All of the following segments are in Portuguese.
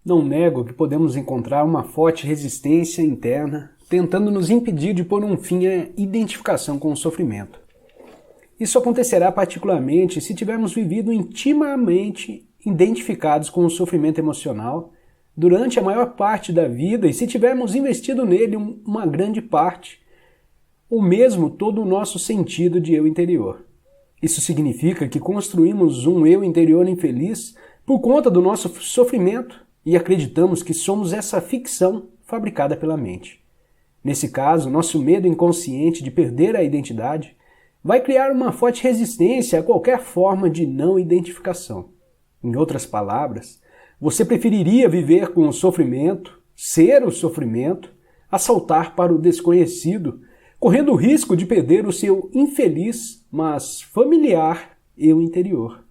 Não nego que podemos encontrar uma forte resistência interna tentando nos impedir de pôr um fim à identificação com o sofrimento. Isso acontecerá particularmente se tivermos vivido intimamente identificados com o sofrimento emocional durante a maior parte da vida e se tivermos investido nele uma grande parte, ou mesmo todo o nosso sentido de eu interior. Isso significa que construímos um eu interior infeliz por conta do nosso sofrimento e acreditamos que somos essa ficção fabricada pela mente. Nesse caso, nosso medo inconsciente de perder a identidade vai criar uma forte resistência a qualquer forma de não identificação. Em outras palavras, você preferiria viver com o sofrimento, ser o sofrimento, a saltar para o desconhecido, correndo o risco de perder o seu infeliz, mas familiar eu interior.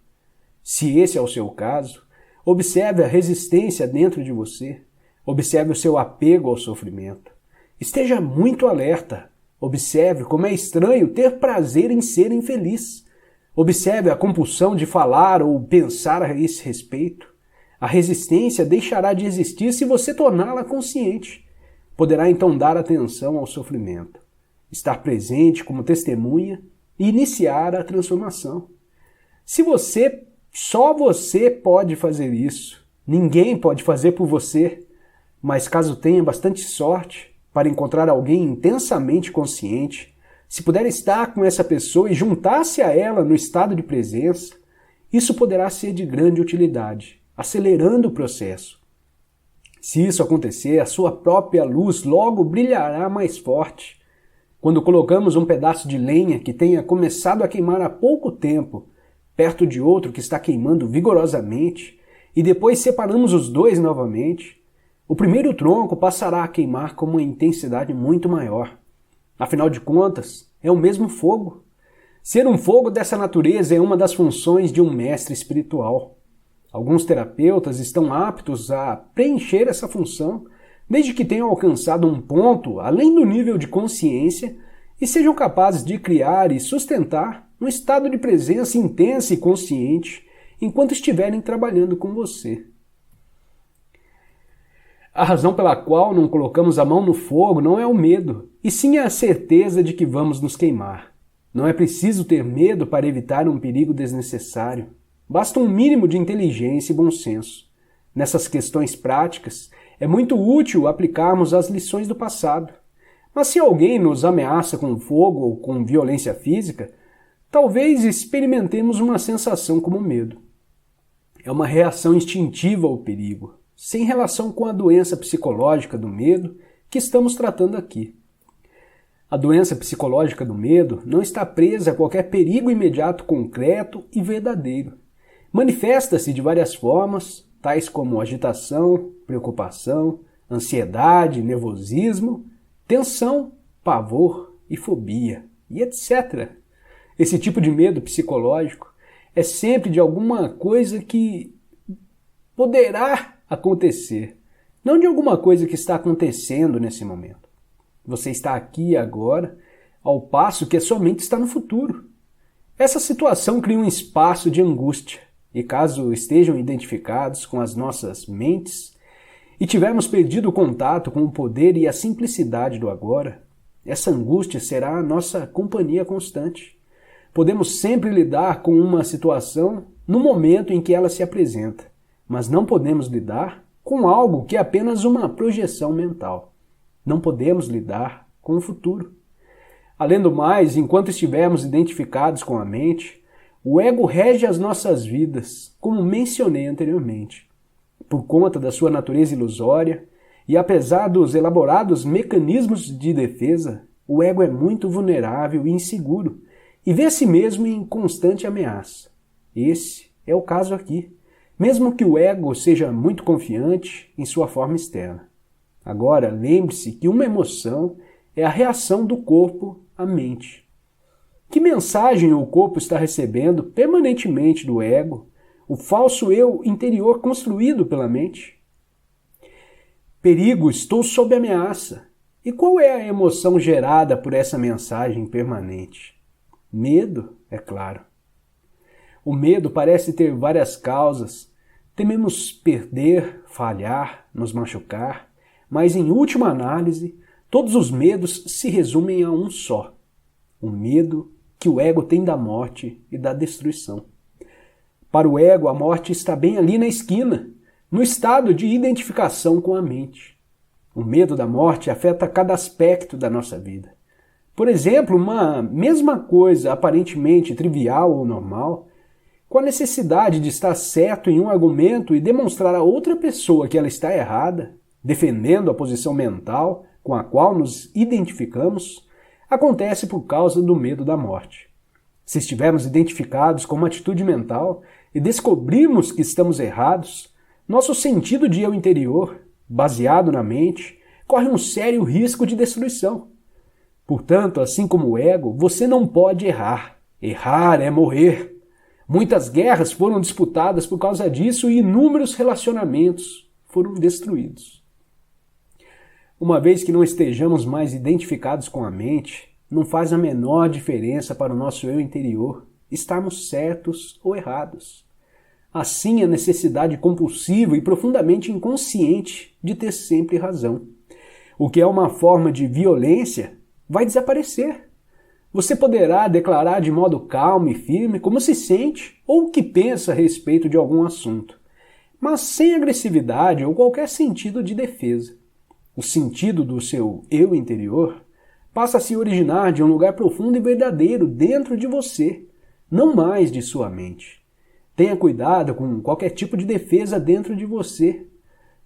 Se esse é o seu caso, observe a resistência dentro de você, observe o seu apego ao sofrimento. Esteja muito alerta. Observe como é estranho ter prazer em ser infeliz. Observe a compulsão de falar ou pensar a esse respeito. A resistência deixará de existir se você torná-la consciente. Poderá então dar atenção ao sofrimento, estar presente como testemunha e iniciar a transformação. Só você pode fazer isso. Ninguém pode fazer por você. Mas caso tenha bastante sorte para encontrar alguém intensamente consciente, se puder estar com essa pessoa e juntar-se a ela no estado de presença, isso poderá ser de grande utilidade, acelerando o processo. Se isso acontecer, a sua própria luz logo brilhará mais forte. Quando colocamos um pedaço de lenha que tenha começado a queimar há pouco tempo, perto de outro que está queimando vigorosamente, e depois separamos os dois novamente, o primeiro tronco passará a queimar com uma intensidade muito maior. Afinal de contas, é o mesmo fogo. Ser um fogo dessa natureza é uma das funções de um mestre espiritual. Alguns terapeutas estão aptos a preencher essa função, desde que tenham alcançado um ponto além do nível de consciência e sejam capazes de criar e sustentar um estado de presença intensa e consciente enquanto estiverem trabalhando com você. A razão pela qual não colocamos a mão no fogo não é o medo, e sim a certeza de que vamos nos queimar. Não é preciso ter medo para evitar um perigo desnecessário. Basta um mínimo de inteligência e bom senso. Nessas questões práticas, é muito útil aplicarmos as lições do passado. Mas se alguém nos ameaça com fogo ou com violência física, talvez experimentemos uma sensação como medo. É uma reação instintiva ao perigo, sem relação com a doença psicológica do medo que estamos tratando aqui. A doença psicológica do medo não está presa a qualquer perigo imediato concreto e verdadeiro. Manifesta-se de várias formas, tais como agitação, preocupação, ansiedade, nervosismo, tensão, pavor e fobia, e etc. Esse tipo de medo psicológico é sempre de alguma coisa que poderá acontecer, não de alguma coisa que está acontecendo nesse momento. Você está aqui e agora, ao passo que a sua mente está no futuro. Essa situação cria um espaço de angústia, e caso estejam identificados com as nossas mentes e tivermos perdido o contato com o poder e a simplicidade do agora, essa angústia será a nossa companhia constante. Podemos sempre lidar com uma situação no momento em que ela se apresenta, mas não podemos lidar com algo que é apenas uma projeção mental. Não podemos lidar com o futuro. Além do mais, enquanto estivermos identificados com a mente, o ego rege as nossas vidas, como mencionei anteriormente. Por conta da sua natureza ilusória, e apesar dos elaborados mecanismos de defesa, o ego é muito vulnerável e inseguro, e vê a si mesmo em constante ameaça. Esse é o caso aqui, mesmo que o ego seja muito confiante em sua forma externa. Agora, lembre-se que uma emoção é a reação do corpo à mente. Que mensagem o corpo está recebendo permanentemente do ego, o falso eu interior construído pela mente? Perigo, estou sob ameaça. E qual é a emoção gerada por essa mensagem permanente? Medo, é claro. O medo parece ter várias causas, Tememos perder, falhar, nos machucar, mas em última análise, todos os medos se resumem a um só: o medo que o ego tem da morte e da destruição. Para o ego, a morte está bem ali na esquina, no estado de identificação com a mente. O medo da morte afeta cada aspecto da nossa vida. Por exemplo, uma mesma coisa aparentemente trivial ou normal, com a necessidade de estar certo em um argumento e demonstrar a outra pessoa que ela está errada, defendendo a posição mental com a qual nos identificamos, acontece por causa do medo da morte. Se estivermos identificados com uma atitude mental e descobrirmos que estamos errados, nosso sentido de eu interior, baseado na mente, corre um sério risco de destruição. Portanto, assim como o ego, você não pode errar. Errar é morrer. Muitas guerras foram disputadas por causa disso e inúmeros relacionamentos foram destruídos. Uma vez que não estejamos mais identificados com a mente, não faz a menor diferença para o nosso eu interior estarmos certos ou errados. Assim, a necessidade compulsiva e profundamente inconsciente de ter sempre razão, o que é uma forma de violência, vai desaparecer. Você poderá declarar de modo calmo e firme como se sente ou o que pensa a respeito de algum assunto, mas sem agressividade ou qualquer sentido de defesa. O sentido do seu eu interior passa a se originar de um lugar profundo e verdadeiro dentro de você, não mais de sua mente. Tenha cuidado com qualquer tipo de defesa dentro de você.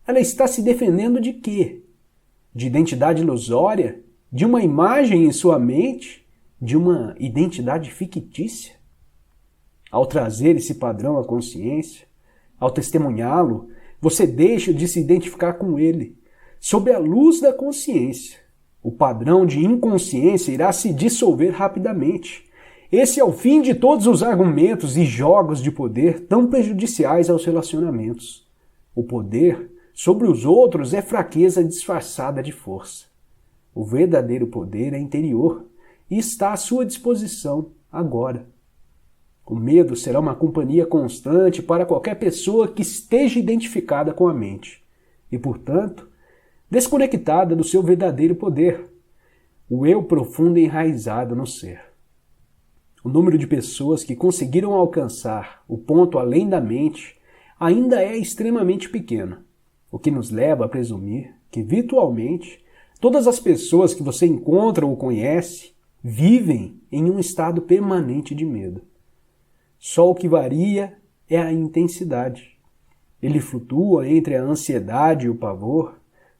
Ela está se defendendo de quê? De identidade ilusória? De uma imagem em sua mente? De uma identidade fictícia? Ao trazer esse padrão à consciência, ao testemunhá-lo, você deixa de se identificar com ele. Sob a luz da consciência, o padrão de inconsciência irá se dissolver rapidamente. Esse é o fim de todos os argumentos e jogos de poder tão prejudiciais aos relacionamentos. O poder sobre os outros é fraqueza disfarçada de força. O verdadeiro poder é interior e está à sua disposição agora. O medo será uma companhia constante para qualquer pessoa que esteja identificada com a mente e, portanto, desconectada do seu verdadeiro poder, o eu profundo e enraizado no ser. O número de pessoas que conseguiram alcançar o ponto além da mente ainda é extremamente pequeno, o que nos leva a presumir que, virtualmente, todas as pessoas que você encontra ou conhece vivem em um estado permanente de medo. Só o que varia é a intensidade. Ele flutua entre a ansiedade e o pavor,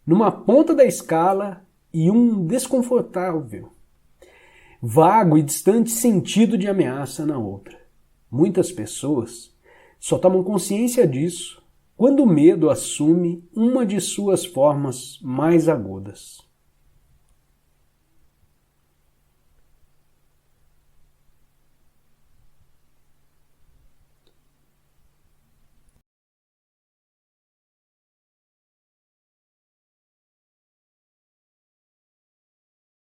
numa ponta da escala e um desconfortável, vago e distante sentido de ameaça na outra. Muitas pessoas só tomam consciência disso quando o medo assume uma de suas formas mais agudas.